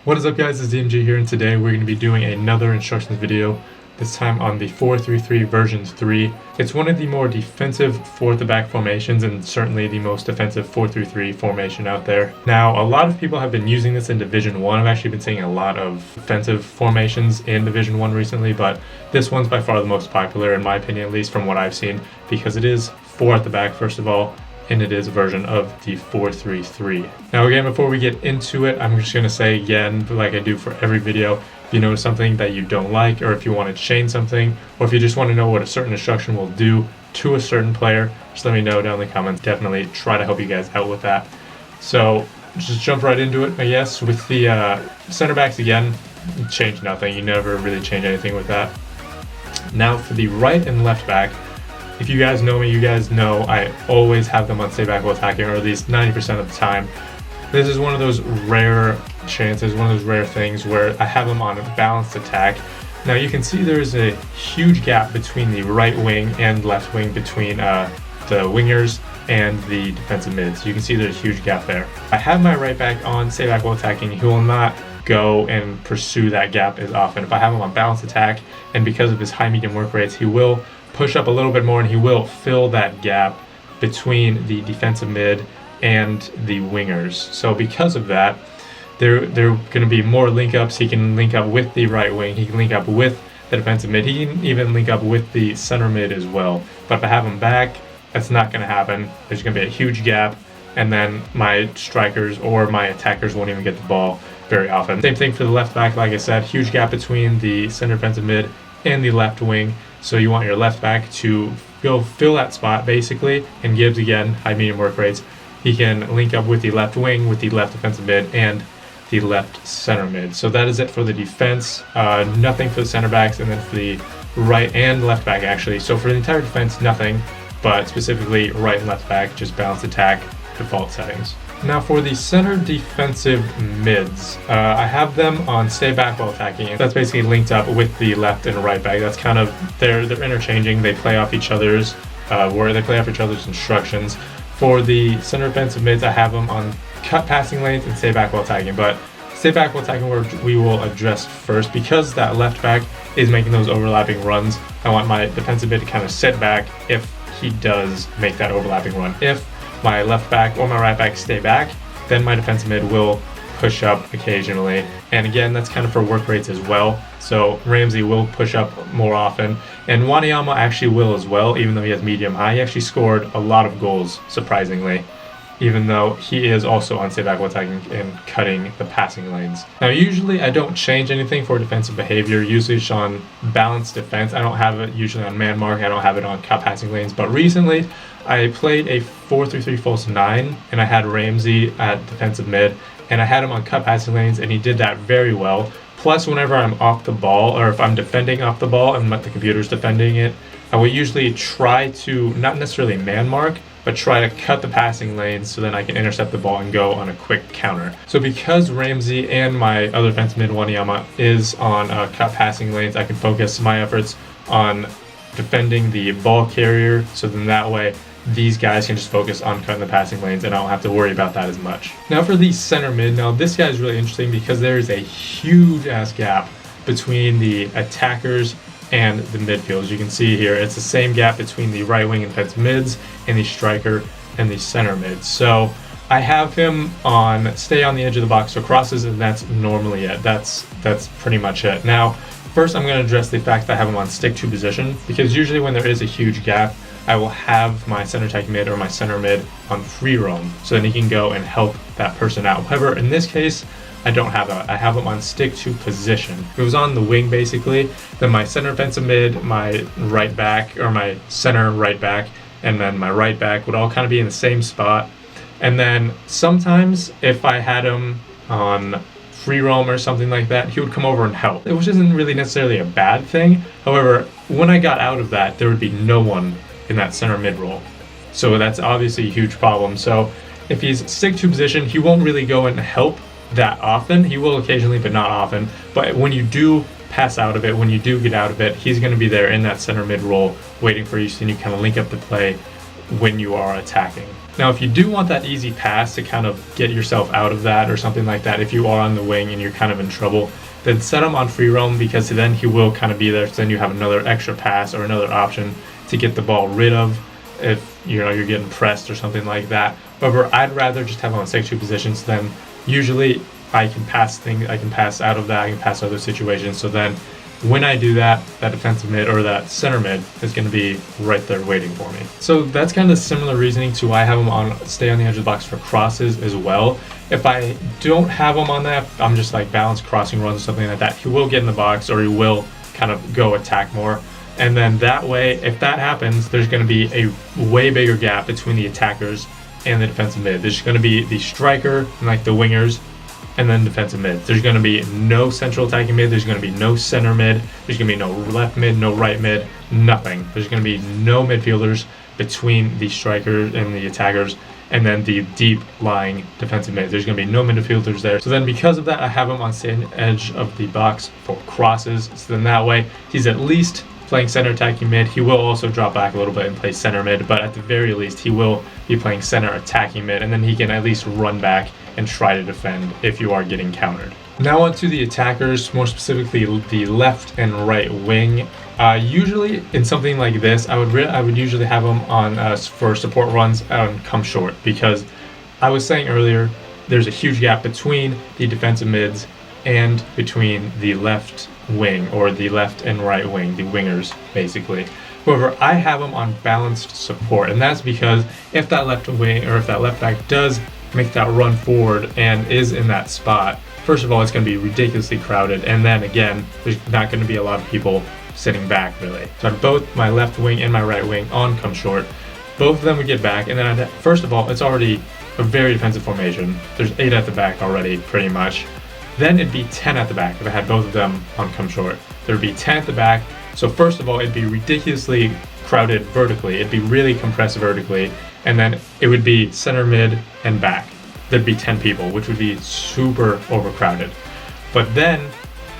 What is up, guys? It's DMG here, and today we're going to be doing another instructions video, this time on the 4-3-3 version 3. It's one of the more defensive 4-at-the-back formations and certainly the most defensive 4-3-3 formation out there. Now, a lot of people have been using this in Division 1. I've actually been seeing a lot of defensive formations in Division 1 recently, but this one's by far the most popular, in my opinion, at least from what I've seen, because it is 4-at-the-back, first of all, and it is a version of the 4-3-3. Now again, before we get into it, I'm just going to say again, like I do for every video, if you notice something that you don't like, or if you want to change something, or if you just want to know what a certain instruction will do to a certain player, just let me know down in the comments. Definitely try to help you guys out with that. So just jump right into it, I guess. With the center backs again, change nothing. You never really change anything with that. Now for the right and left back, if you guys know me, you guys know I always have them on stay back while attacking, or at least 90% of the time. This is one of those rare chances, one of those rare things where I have them on a balanced attack. Now you can see there's a huge gap between the right wing and left wing, between the wingers and the defensive mids. You can see there's a huge gap there. I have my right back on stay back while attacking. He will not go and pursue that gap as often. If I have him on balanced attack, and because of his high medium work rates, he will push up a little bit more and he will fill that gap between the defensive mid and the wingers. So because of that, they're going to be more link ups. He can link up with the right wing, he can link up with the defensive mid, he can even link up with the center mid as well. But if I have him back, that's not going to happen. There's going to be a huge gap, and then my strikers or my attackers won't even get the ball very often. Same thing for the left back. Like I said, huge gap between the center defensive mid and the left wing. So you want your left back to go fill that spot basically, and Gibbs, again, high medium work rates, he can link up with the left wing, with the left defensive mid, and the left center mid. So that is it for the defense. Nothing for the center backs, and then for the right and left back actually. So for the entire defense, nothing, but specifically right and left back, just balanced attack, default settings. Now for the center defensive mids, I have them on stay back while attacking. That's basically linked up with the left and right back. That's kind of, they're interchanging. They play off each other's instructions. For the center defensive mids, I have them on cut passing lanes and stay back while attacking. But stay back while attacking, we will address first, because that left back is making those overlapping runs. I want my defensive mid to kind of sit back if he does make that overlapping run. If my left back or my right back stay back, then my defensive mid will push up occasionally. And again, that's kind of for work rates as well. So Ramsey will push up more often, and Wanyama actually will as well, even though he has medium high. He actually scored a lot of goals, surprisingly, even though he is also on stay back while attacking and cutting the passing lanes. Now usually I don't change anything for defensive behavior, usually it's on balanced defense. I don't have it usually on man mark, I don't have it on cut passing lanes, but recently I played a 4-3-3 false 9, and I had Ramsey at defensive mid, and I had him on cut passing lanes, and he did that very well. Plus, whenever I'm off the ball, or if I'm defending off the ball and the computer's defending it, I will usually try to, not necessarily man mark, but try to cut the passing lanes so then I can intercept the ball and go on a quick counter. So because Ramsey and my other defensive mid, Wanyama, is on cut passing lanes, I can focus my efforts on defending the ball carrier, so then that way these guys can just focus on cutting the passing lanes and I don't have to worry about that as much. Now for the center mid, now this guy is really interesting because there is a huge ass gap between the attackers and the midfield. You can see here, it's the same gap between the right wing and defensive mids and the striker and the center mid. So I have him on stay on the edge of the box, so crosses, and that's normally it. That's pretty much it. Now, first I'm going to address the fact that I have him on stick to position, because usually when there is a huge gap, I will have my center attack mid or my center mid on free roam, so then he can go and help that person out. However, in this case, I don't have that. I have him on stick to position. If it was on the wing basically, then my center defensive mid, my right back, or my center right back, and then my right back would all kind of be in the same spot. And then sometimes if I had him on free roam or something like that, he would come over and help, which isn't really necessarily a bad thing. However, when I got out of that, there would be no one in that center mid role. So that's obviously a huge problem. So if he's stick to position, he won't really go and help that often. He will occasionally, but not often. But when you do pass out of it, when you do get out of it, he's going to be there in that center mid role waiting for you, so then you kind of link up the play when you are attacking. Now, if you do want that easy pass to kind of get yourself out of that or something like that, if you are on the wing and you're kind of in trouble, then set him on free roam, because then he will kind of be there. So then you have another extra pass or another option to get the ball rid of if you're getting pressed or something like that. However, I'd rather just have him on 6-2 positions. Then usually I can pass out of that, I can pass other situations. So then when I do that, that defensive mid or that center mid is going to be right there waiting for me. So that's kind of similar reasoning to why I have him stay on the edge of the box for crosses as well. If I don't have him on that, I'm just like balanced crossing runs or something like that, he will get in the box or he will kind of go attack more. And then that way, if that happens, there's going to be a way bigger gap between the attackers and the defensive mid. There's going to be the striker and like the wingers, and then defensive mid. There's going to be no central attacking mid. There's going to be no center mid. There's going to be no left mid, no right mid, nothing. There's going to be no midfielders between the striker and the attackers, and then the deep lying defensive mid. There's going to be no midfielders there. So then because of that, I have him on the edge of the box for crosses. So then that way, he's at least playing center attacking mid. He will also drop back a little bit and play center mid, but at the very least, he will be playing center attacking mid, and then he can at least run back and try to defend if you are getting countered. Now on to the attackers, more specifically the left and right wing. Usually in something like this, I would usually have them on for support runs on come short, because I was saying earlier, there's a huge gap between the defensive mids and between the left wing or the left and right wing, the wingers basically. However, I have them on balanced support, and that's because if that left wing or if that left back does make that run forward and is in that spot, first of all, it's going to be ridiculously crowded, and then again, there's not going to be a lot of people sitting back really. So both my left wing and my right wing on come short, both of them would get back, and then first of all, it's already a very defensive formation. There's 8 at the back already, pretty much. Then it'd be 10 at the back if I had both of them on come short. There'd be 10 at the back. So first of all, it'd be ridiculously crowded vertically. It'd be really compressed vertically. And then it would be center mid and back. There'd be 10 people, which would be super overcrowded. But then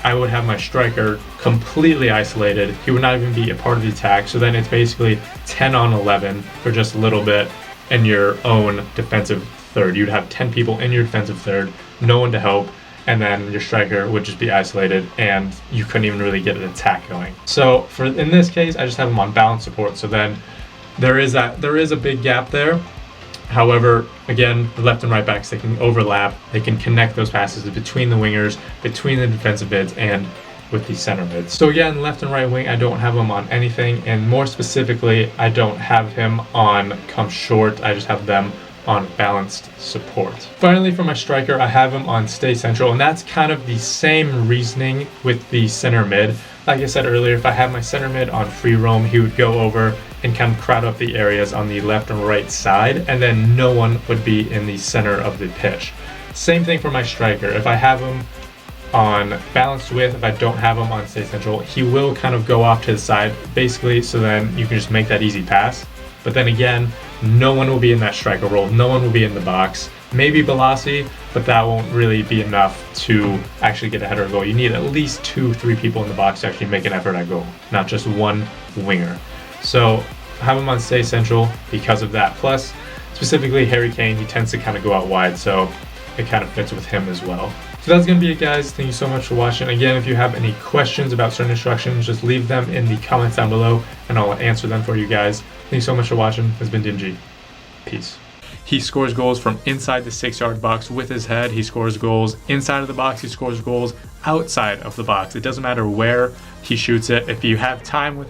I would have my striker completely isolated. He would not even be a part of the attack. So then it's basically 10 on 11 for just a little bit in your own defensive third. You'd have 10 people in your defensive third, no one to help. And then your striker would just be isolated, and you couldn't even really get an attack going. So in this case, I just have them on balance support. So then there is a big gap there. However, again, the left and right backs, they can overlap. They can connect those passes between the wingers, between the defensive mids, and with the center mids. So again, left and right wing, I don't have them on anything, and more specifically, I don't have him on come short. I just have them on balanced support. Finally, for my striker, I have him on stay central, and that's kind of the same reasoning with the center mid. Like I said earlier, if I have my center mid on free roam, he would go over and kind of crowd up the areas on the left and right side, and then no one would be in the center of the pitch. Same thing for my striker. If I have him on balanced width, if I don't have him on stay central, he will kind of go off to the side, basically, so then you can just make that easy pass. But then again, no one will be in that striker role. No one will be in the box. Maybe Balassi, but that won't really be enough to actually get a header goal. You need at least 2-3 people in the box to actually make an effort at goal, not just one winger. So have him on stay central because of that. Plus, specifically Harry Kane, he tends to kind of go out wide, so it kind of fits with him as well. So that's going to be it, guys. Thank you so much for watching. Again, if you have any questions about certain instructions, just leave them in the comments down below, and I'll answer them for you guys. Thank you so much for watching. This has been DMG. Peace. He scores goals from inside the 6-yard box with his head. He scores goals inside of the box. He scores goals outside of the box. It doesn't matter where he shoots it. If you have time with it,